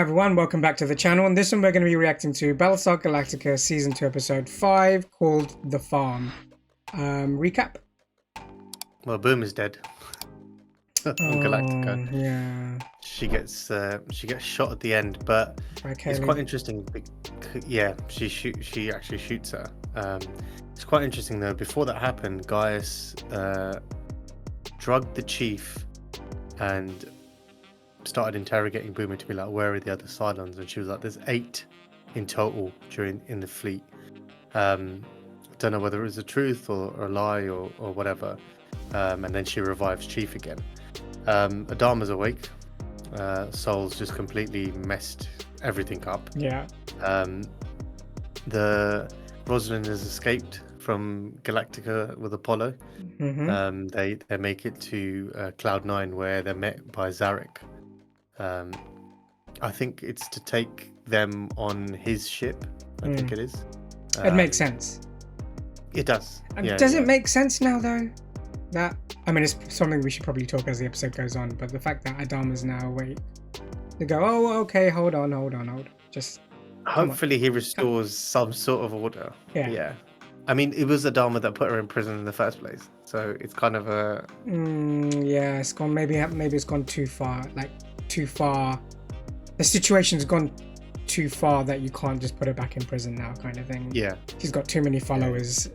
Hi everyone, welcome back to the channel. And this one we're going to be reacting to Battlestar Galactica Season 2 Episode 5 called The Farm. Recap? Well, Boom is dead. On Galactica. Yeah. She gets shot at the end, but it's quite interesting. Yeah, she actually shoots her. It's quite interesting though. Before that happened, Gaius drugged the chief and started interrogating Boomer to be like, where are the other Cylons? And she was like, there's 8 in total in the fleet. Don't know whether it was the truth or a lie or whatever. And then she revives Chief again. Adama's awake. Sol's just completely messed everything up. Yeah. The Rosalind has escaped from Galactica with Apollo. Mm-hmm. They make it to Cloud9 where they're met by Zarek. I think it's to take them on his ship. I think it is. It makes sense. It does. Does it make sense now though? That, I mean, it's something we should probably talk as the episode goes on, but the fact that Adama's now awake, they go, oh, okay, hold on. Just hopefully he restores some sort of order. Yeah. I mean, it was Adama that put her in prison in the first place, so it's kind of a. Yeah, it's gone. Maybe it's gone too far. Like too far. The situation's gone too far that you can't just put her back in prison now, kind of thing. Yeah. She's got too many followers.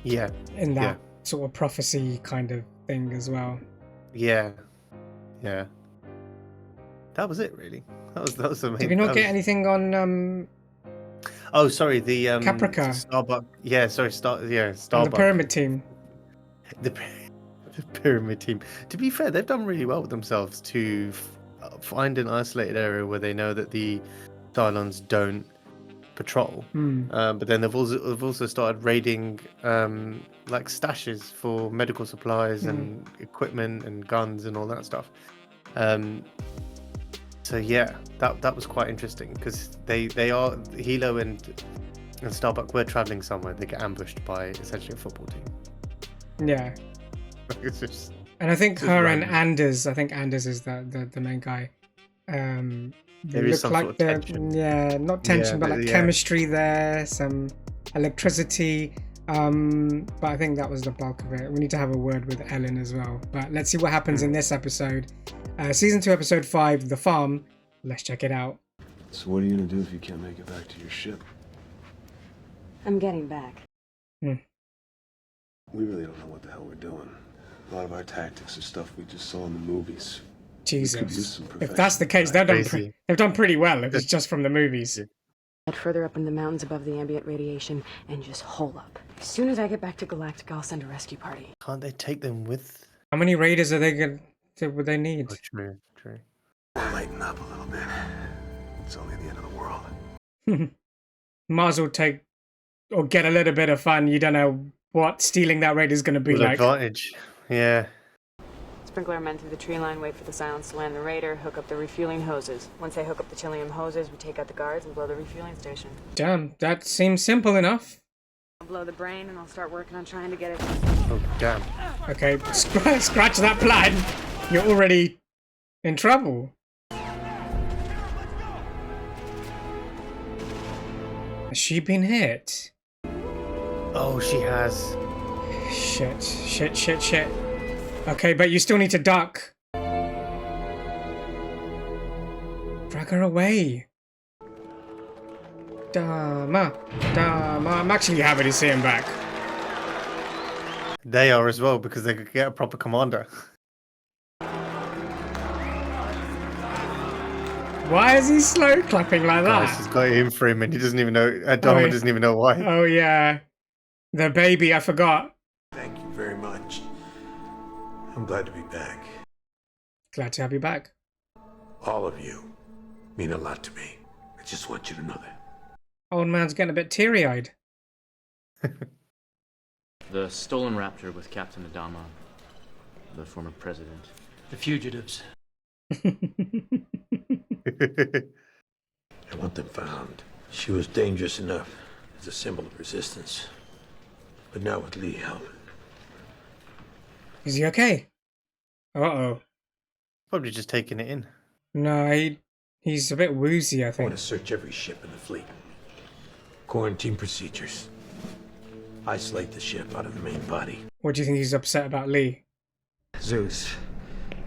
Yeah. In that sort of prophecy kind of thing as well. Yeah. That was it, really. That was the main. Did we not get anything on? Oh, sorry. The Caprica. Starbuck. Yeah, sorry. Starbuck. The pyramid team. The pyramid team. To be fair, they've done really well with themselves to find an isolated area where they know that the Cylons don't patrol. But then they've also started raiding like stashes for medical supplies and equipment and guns and all that stuff. So yeah, that was quite interesting because they are Hilo and Starbuck were traveling somewhere. They get ambushed by essentially a football team. Yeah. It's just, and I think her and Anders. I think Anders is the main guy. There is some sort of tension. Yeah, not tension, but like chemistry there, some electricity. But I think that was the bulk of it. We need to have a word with Ellen as well. But let's see what happens in this episode. Season 2, Episode 5, The Farm. Let's check it out. So what are you gonna do if you can't make it back to your ship? I'm getting back. We really don't know what the hell we're doing. A lot of our tactics are stuff we just saw in the movies. Jesus. If that's the case, they've done pretty well if it's just from the movies. Head further up in the mountains above the ambient radiation and just hole up. As soon as I get back to Galactica, I'll send a rescue party. Can't they take them with? How many raiders are would they need? Oh, true. We'll lighten up a little bit. It's only the end of the world. Might as well take or get a little bit of fun. You don't know what stealing that raid is going to be like. Advantage. Yeah. Sprinkle our men through the tree line, wait for the Silence to land the raider, hook up the refueling hoses. Once they hook up the Chilium hoses, we take out the guards and blow the refueling station. Damn, that seems simple enough. I'll blow the brain and I'll start working on trying to get it. Oh, damn. Okay, scratch that plan. You're already in trouble. Has she been hit? Oh, she has. Shit. Okay, but you still need to duck. Drag her away. Dama. I'm actually happy to see him back. They are as well because they could get a proper commander. Why is he slow clapping like that? He's got him for him and he doesn't even know. Adama doesn't even know why. Oh yeah, the baby. I forgot. Thank you very much. I'm glad to be back. Glad to have you back. All of you mean a lot to me. I just want you to know that. Old man's getting a bit teary-eyed. The stolen raptor with Captain Adama, the former president. The fugitives. I want them found. She was dangerous enough as a symbol of resistance. But now with Lee help. Is he okay? Uh-oh. Probably just taking it in. No, He's a bit woozy, I I want think. to search every ship in the fleet. Quarantine procedures. Isolate the ship out of the main body. What do you think he's upset about Lee? Zeus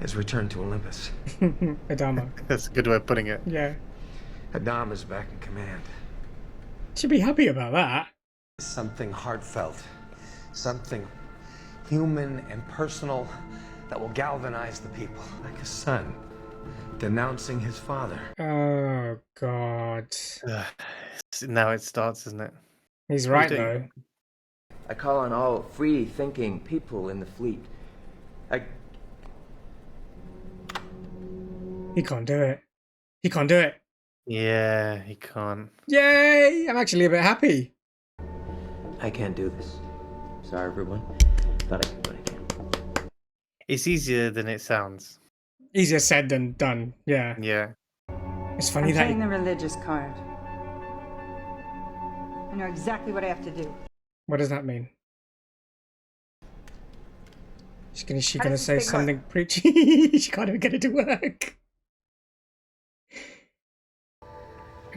has returned to Olympus. Adama. That's a good way of putting it. Yeah. Adam is back in command. Should be happy about that. Something heartfelt, something human and personal that will galvanize the people. Like a son denouncing his father. Oh, God. Now it starts, isn't it? He's What are right, you though. doing? I call on all free-thinking people in the fleet. He can't do it. He can't do it. Yeah, he can't. Yay! I'm actually a bit happy. I can't do this. Sorry, everyone, but I can do what I can. It's easier than it sounds. Easier said than done. Yeah. Yeah. It's funny I'm that. playing the religious card. I know exactly what I have to do. What does that mean? She How gonna does say this thing work? something preachy? She can't even get it to work.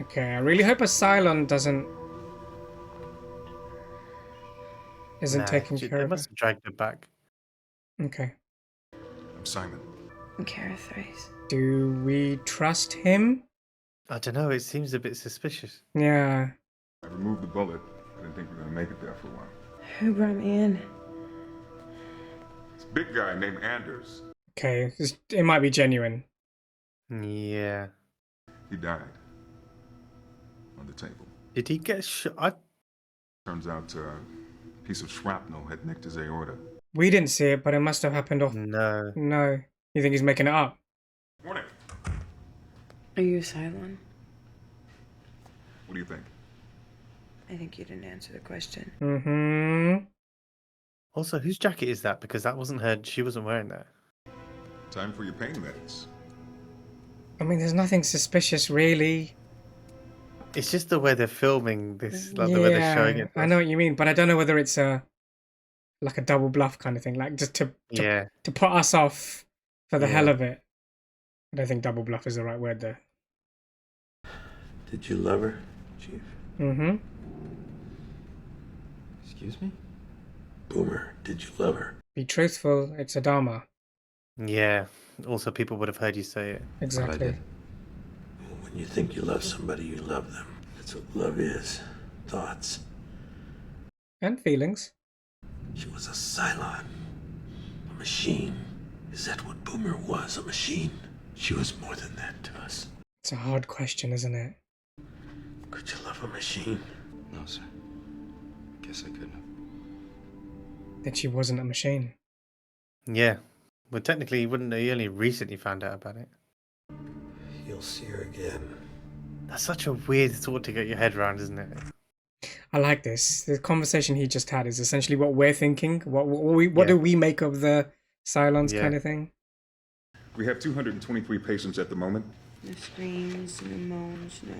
Okay, I really hope a Cylon isn't Nah, taking they care of must have dragged it back. her. Okay. I'm Simon. Carathrace. Do we trust him? I don't know. It seems a bit suspicious. Yeah. I removed the bullet. I didn't think we were gonna make it there for a while. Who brought me in? This big guy named Anders. Okay. It might be genuine. Yeah. He died on the table. Did he get shot? Turns out a piece of shrapnel had nicked his aorta. We didn't see it, but it must have happened off. No. No. You think he's making it up? Morning. Are you a Cylon? What do you think? I think you didn't answer the question. Mm-hmm. Also, whose jacket is that? Because that wasn't her. She wasn't wearing that. Time for your pain meds. I mean, there's nothing suspicious, really. It's just the way they're filming this, like the way they're showing it. I know what you mean, but I don't know whether it's like a double bluff kind of thing, like just to put us off for the hell of it. I don't think double bluff is the right word there. Did you love her, Chief? Mm-hmm. Excuse me? Boomer, did you love her? Be truthful. It's Adama. Yeah. Also, people would have heard you say it. Exactly. Well, when you think you love somebody, you love them. That's what love is. Thoughts. And feelings. She was a Cylon. A machine. Is that what Boomer was? A machine? She was more than that to us. It's a hard question, isn't it? Could you love a machine? No, sir. Guess I couldn't. That she wasn't a machine. Yeah. Well, technically, you wouldn't. You only recently found out about it. You'll see her again. That's such a weird thought to get your head around, isn't it? I like this. The conversation he just had is essentially what we're thinking. What do we make of the Cylons kind of thing? We have 223 patients at the moment. No screams, no moans, no.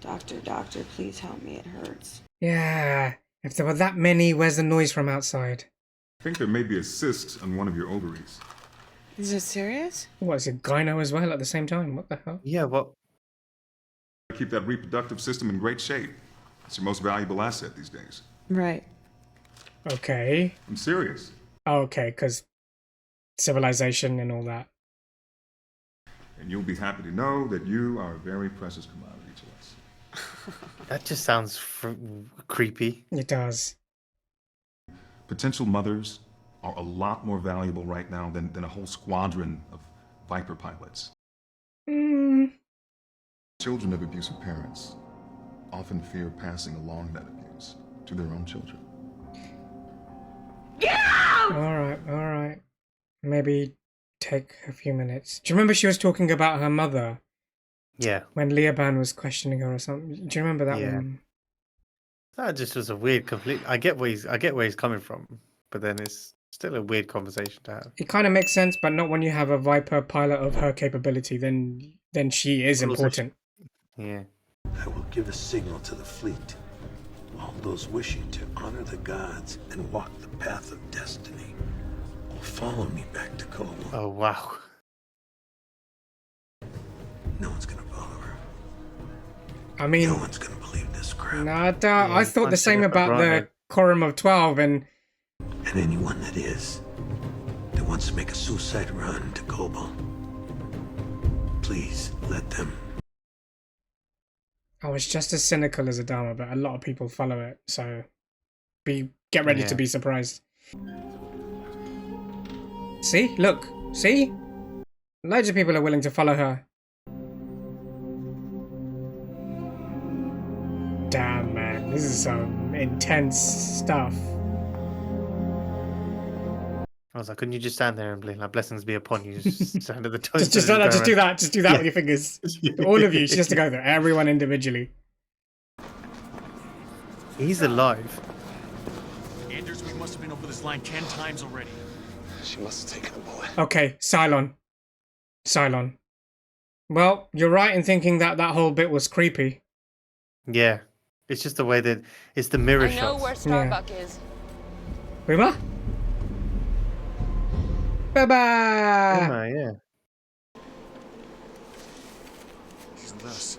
Doctor, please help me. It hurts. Yeah. If there were that many, where's the noise from outside? I think there may be a cyst on one of your ovaries. Is it serious? What, is it gyno as well at the same time? What the hell? Yeah, well... Keep that reproductive system in great shape. It's your most valuable asset these days. Right. Okay. I'm serious. Oh, okay, because civilization and all that. And you'll be happy to know that you are a very precious commodity to us. That just sounds creepy. It does. Potential mothers are a lot more valuable right now than a whole squadron of Viper pilots. Children of abusive parents often fear passing along that abuse to their own children. Alright. Maybe take a few minutes. Do you remember she was talking about her mother? Yeah. When Leoban was questioning her or something. Do you remember that one? That just was a weird I get where he's coming from, but then it's still a weird conversation to have. It kind of makes sense, but not when you have a Viper pilot of her capability. Then she is important. Yeah. I will give a signal to the fleet. All those wishing to honor the gods and walk the path of destiny will follow me back to Como. Oh, wow. No one's gonna follow her. I mean, No one's gonna believe this crap. nah, I thought the same about the Quorum of 12, and anyone that wants to make a suicide run to Kobol, please let them. I was just as cynical as Adama, but a lot of people follow it, so get ready to be surprised. See? Look. See? Loads of people are willing to follow her. Damn, man. This is some intense stuff. I was like, couldn't you just stand there and be like, blessings be upon you? Just stand at the toilet. Just do that. Just do that with your fingers. All of you. She has to go there. Everyone individually. He's alive. Anders, we must have been over this line 10 times already. She must have taken a bullet. Okay, Cylon. Well, you're right in thinking that whole bit was creepy. Yeah. It's just the way that it's the mirror shots. I know where Starbuck is. Uma? Bye-bye! Yeah. He's with us.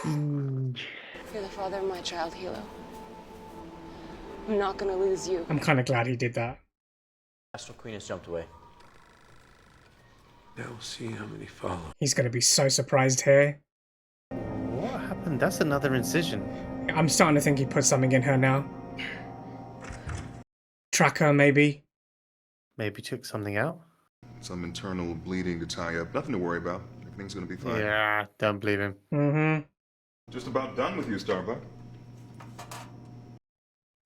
You're the father of my child, Hilo. I'm not gonna lose you. I'm kind of glad he did that. Astral Queen has jumped away. Now we'll see how many follow. He's going to be so surprised here. What happened? That's another incision. I'm starting to think he put something in her now. Tracker, maybe. Maybe took something out. Some internal bleeding to tie up. Nothing to worry about. Everything's gonna be fine. Yeah, don't believe him. Mm-hmm. Just about done with you, Starbuck.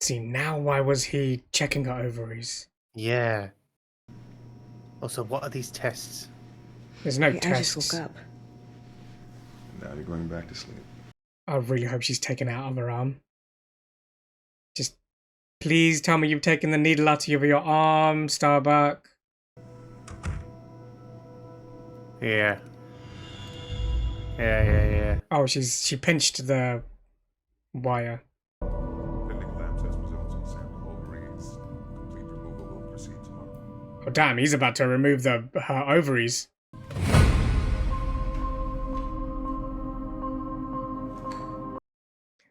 See, now why was he checking her ovaries? Yeah. Also, what are these tests? There's no I tests. just woke up. Now you're going back to sleep. I really hope she's taken it out of her arm. Just please tell me you've taken the needle out of your arm, Starbuck. Yeah. Yeah. Oh, she pinched the wire. Clinical lab test results will sample ovaries. Complete removal will proceed tomorrow. Oh damn, he's about to remove her ovaries.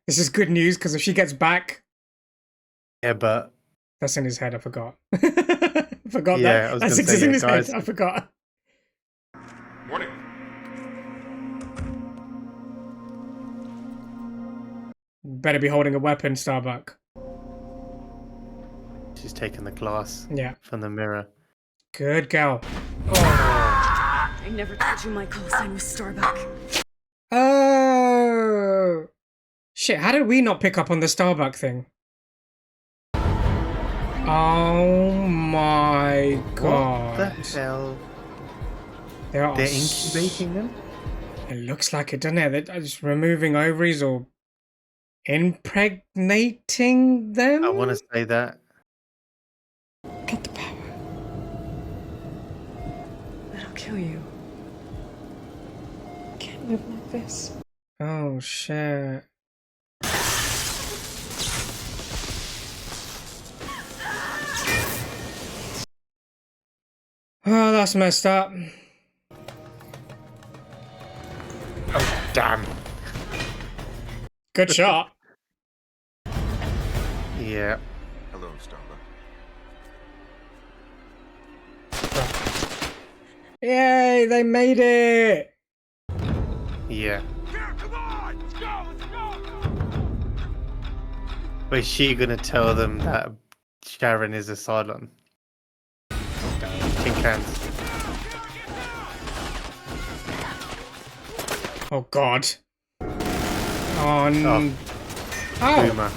This is good news because if she gets back, Yeah, but that's in his head. I forgot. Forgot Yeah, I that. was That's gonna say, in his guys. head. I forgot. Morning. Better be holding a weapon, Starbuck. she's taken the glass Yeah. from the mirror. Good girl. I never told you my call sign was Starbuck. Oh. Shit, how did we not pick up on the Starbuck thing? Oh my god. What the hell? They're incubating them? It looks like it, doesn't it? They're just removing ovaries or impregnating them? I want to say that. Get the power. That'll kill you. Can't live like this. Oh shit. Oh, that's messed up. Oh, damn. Good shot. Yeah. Hello, Starbuck. Yay, they made it. Yeah. Here, come on! Let's go! But is she gonna tell them that Sharon is a Cylon? Tin cans. Oh god. Oh no. Oh. Boomer.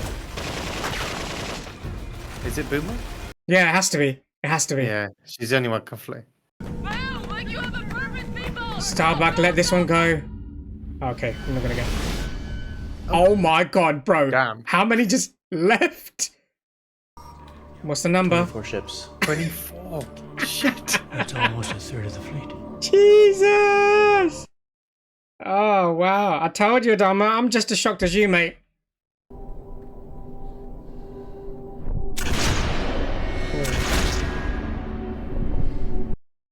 Is it Boomer? Yeah, it has to be. It has to be. Yeah, she's the only one can fly. Starbuck, let this one go. Okay, I'm not gonna go. Oh my god, bro. Damn. How many just left? What's the number? 24 ships. 24. Shit. That's almost a third of the fleet. Jesus! Oh, wow. I told you, Adama. I'm just as shocked as you, mate.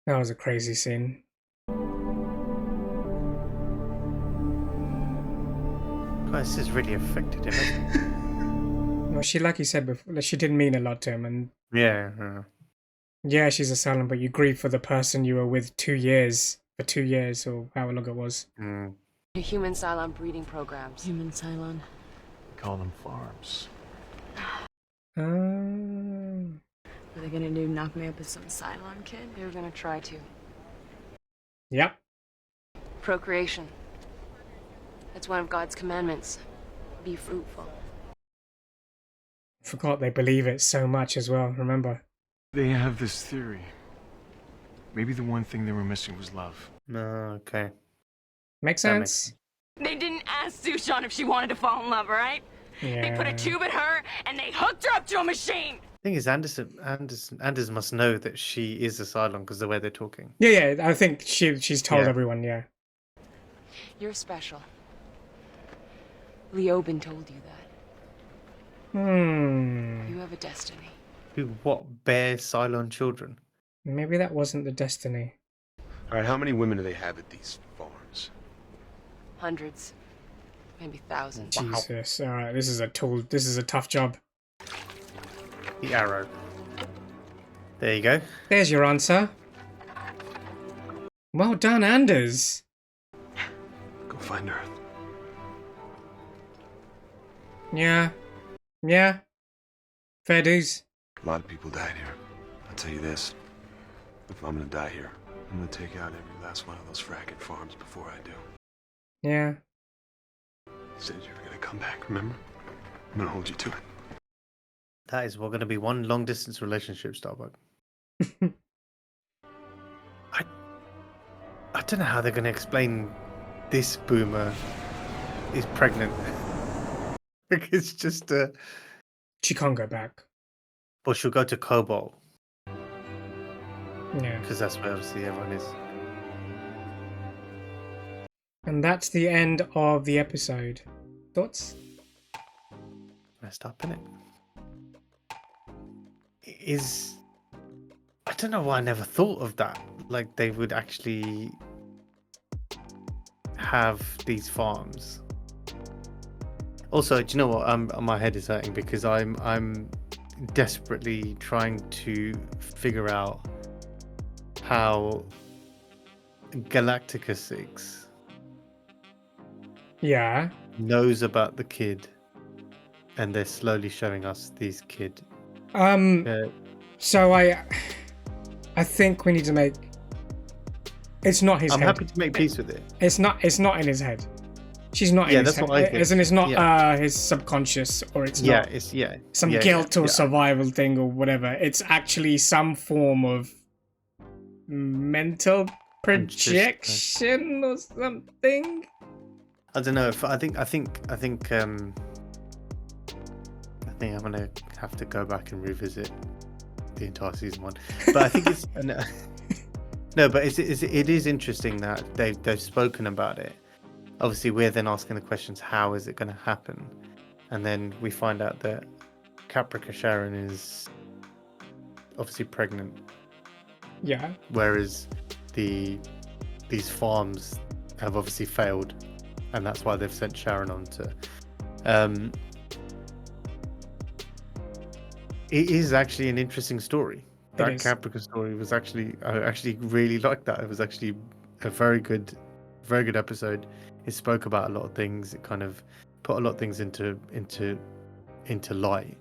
That was a crazy scene. this has really affected him, hasn't it? Well, she, like you said before, she did mean a lot to him, and Yeah. yeah, she's a Cylon, but you grieve for the person you were with 2 years, for 2 years, or however long it was. Mm. Human Cylon breeding programs. Human Cylon. Call them farms. What are they gonna do? Knock me up as some Cylon kid? They were gonna try to. Yep. Procreation. That's one of God's commandments. Be fruitful. Forgot they believe it so much as well, remember? They have this theory. Maybe the one thing they were missing was love. No, okay. Makes That makes sense. They didn't ask Sushan if she wanted to fall in love, right? Yeah. They put a tube at her and they hooked her up to a machine. Thing is, Anders must know that she is a Cylon because the way they're talking. Yeah, I think she's told everyone, yeah. You're special. Leoben told you that. You have a destiny. What, bear Cylon children? Maybe that wasn't the destiny. All right, how many women do they have at these farms? Hundreds. Maybe thousands. Jesus, alright, this is a tough job. The arrow. There you go. There's your answer. Well done, Anders. Go find Earth. Yeah. Fair dues. A lot of people died here. I'll tell you this. If I'm gonna die here, I'm gonna take out every last one of those fracking farms before I do. Yeah. You said you were gonna come back, remember? I'm gonna hold you to it. That is going to be one long distance relationship, Starbuck. I don't know how they're going to explain this boomer is pregnant. It's just she can't go back. But she'll go to Cobalt. Yeah. Because that's where obviously everyone is. And that's the end of the episode. Thoughts? Messed up, innit? I don't know why I never thought of that. Like they would actually have these farms. Also, do you know what? My head is hurting because I'm desperately trying to figure out how Galactica 6 knows about the kid, and they're slowly showing us these kid. So I think we need to make. It's not his head. I'm happy to make peace with it. It's not in his head. She's not in his that's head. What I think. As in, it's not his subconscious, or it's not some guilt or survival thing or whatever. It's actually some form of mental projection or something. I don't know. I think I'm gonna have to go back and revisit the entire season 1. But I think it's no, but it is interesting that they've spoken about it. Obviously, we're then asking the questions: how is it going to happen? And then we find out that Caprica Sharon is obviously pregnant. Yeah. Whereas these farms have obviously failed, and that's why they've sent Sharon on to. It is actually an interesting story. That Caprica story was actually, I actually really liked that. It was actually a very good episode. It spoke about a lot of things. It kind of put a lot of things into light.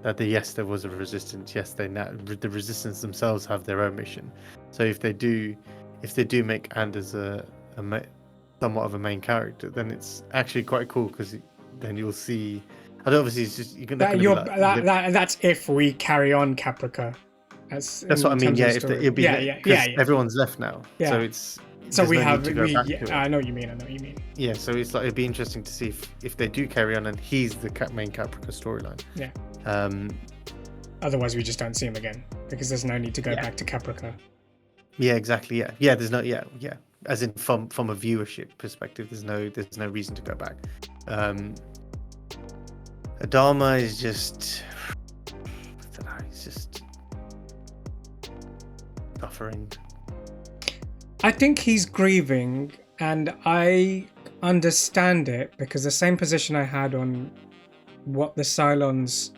That there was a resistance. Yes, the resistance themselves have their own mission. So if they do make Anders somewhat of a main character, then it's actually quite cool because then you'll see. And obviously, it's just that's if we carry on Caprica. That's what I mean. Yeah, everyone's left now. Yeah. So it's I know what you mean. Yeah, so it's like it'd be interesting to see if they do carry on and he's the main Caprica storyline. Yeah. Otherwise, we just don't see him again because there's no need to go back to Caprica. Yeah, exactly. Yeah. There's no. Yeah. As in from a viewership perspective, there's no reason to go back. Adama is just, I don't know, he's just suffering. I think he's grieving, and I understand it because the same position I had on what the Cylons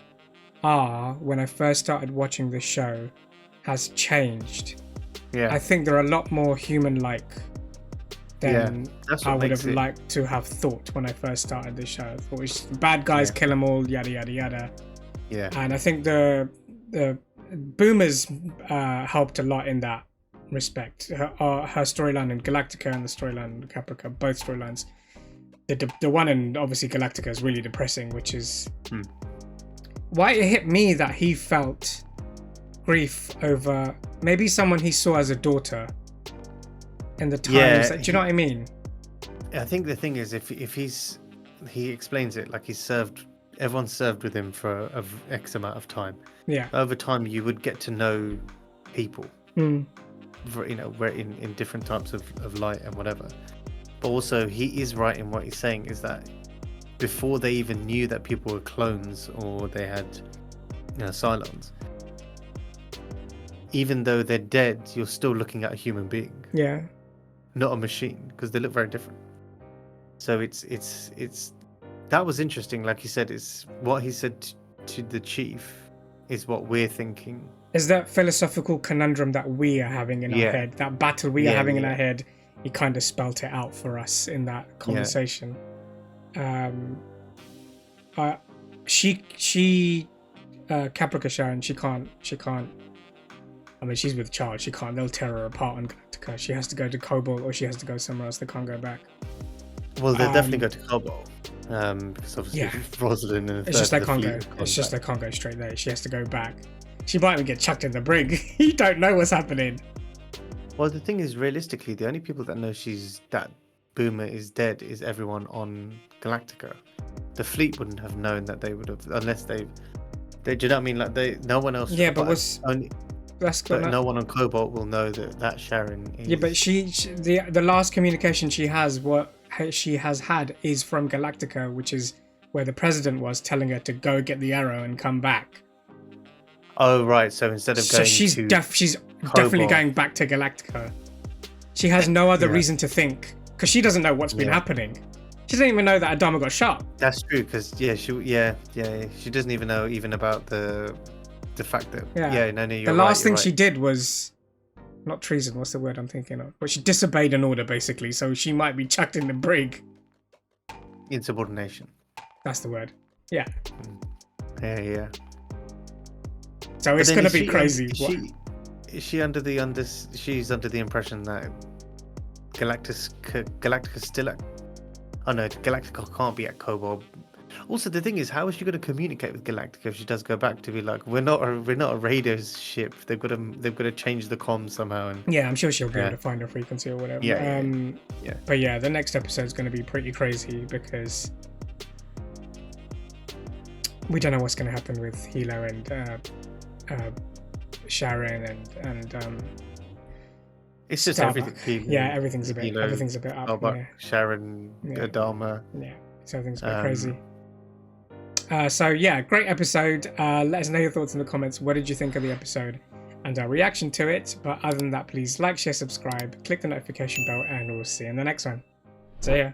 are when I first started watching the show has changed. Yeah. I think they're a lot more human-like than I would have liked to have thought when I first started the show. I thought it was bad guys kill them all, yada yada yada. Yeah. And I think the Boomers helped a lot in that respect. Her storyline in Galactica and the storyline in Caprica, both storylines. The one in obviously Galactica is really depressing, which is why it hit me that he felt grief over maybe someone he saw as a daughter in the times. Do you know what I mean? I think the thing is, if he explains it like everyone's served with him for X amount of time. Yeah. Over time, you would get to know people. You know, where in different types of light and whatever. But also, he is right in what he's saying, is that before they even knew that people were clones or they had, you know, Cylons, even though they're dead, you're still looking at a human being. Yeah. Not a machine, because they look very different. So it's that was interesting. Like you said, it's what he said to the chief is what we're thinking. Is that philosophical conundrum that we are having in our head, that battle we are having in our head? He kind of spelt it out for us in that conversation. Caprica Sharon, she can't. I mean, she's with child. She can't. They'll tear her apart on Galactica. She has to go to Cobalt, or she has to go somewhere else. They can't go back. Well, they'll definitely go to Cobalt. Because obviously Rosalind and it's just they can't go. It's just they can't go straight there. She has to go back. She might even get chucked in the brig. You don't know what's happening. Well, the thing is, realistically, the only people that know that Boomer is dead is everyone on Galactica. The fleet wouldn't have known that they would have, unless they do you know what I mean? Like no one else. Yeah, but no one on Cobalt will know that Sharon is. Yeah, but the last communication she has had is from Galactica, which is where the president was telling her to go get the arrow and come back. Oh right, so instead of going she's definitely going back to Galactica. She has no other reason to think, because she doesn't know what's been happening. She doesn't even know that Adama got shot. That's true, because she doesn't even know about the fact that the last thing she did was not treason. What's the word I'm thinking of? But she disobeyed an order basically, so she might be chucked in the brig. Insubordination. That's the word. Yeah. Yeah. So it's going to be crazy. Is she under the she's under the impression that Galactica's still at... Oh no, Galactica can't be at Cobalt. Also, the thing is, how is she going to communicate with Galactica if she does go back to be like, we're not a radio ship. They've got to change the comms somehow. And I'm sure she'll be able to find her frequency or whatever. But yeah, the next episode is going to be pretty crazy because we don't know what's going to happen with Hilo and Sharon and it's just Starbuck. everything. Everything's a bit up. Starbuck, Sharon, Adama. Yeah, so everything's a bit crazy. So yeah, great episode. Let us know your thoughts in the comments. What did you think of the episode and our reaction to it? But other than that, please like, share, subscribe, click the notification bell, and we'll see you in the next one. See ya.